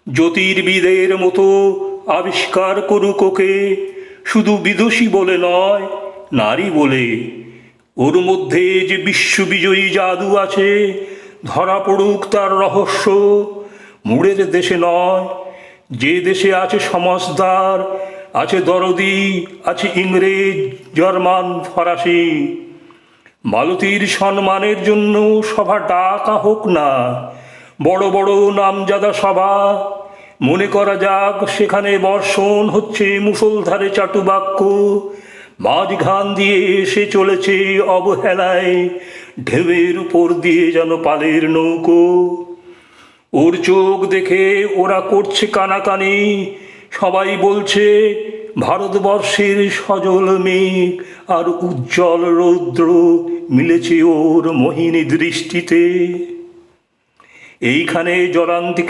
জ্যোতির্বিদের মতো আবিষ্কার করুক ওকে, শুধু বিদুষী বলে নয়, নারী বলে। ওর মধ্যে যে বিশ্ববিজয়ী জাদু আছে, ধরা পড়ুক তার রহস্য। মুড়ের দেশে নয়, যে দেশে আছে সমাজদার, আছে দরদি, আছে ইংরেজ, জার্মান, ফরাসি। মালতীর সম্মানের জন্য সভা ডাকা হোক না, বড় বড় নামজাদা সভা। মনে করা যাক সেখানে বর্ষণ হচ্ছে মুষলধারে চাটুবাক্য, মাঝখান দিয়ে এসে চলেছে অবহেলায়, ঢেউয়ের উপর দিয়ে যেন পালের নৌকো। ওর চোখ দেখে ওরা করছে কানাকানি, সবাই বলছে ভারতবর্ষের সজল মেঘ আর উজ্জ্বল রৌদ্র মিলেছে ওর মোহিনী দৃষ্টিতে। এইখানে জলান্তিকে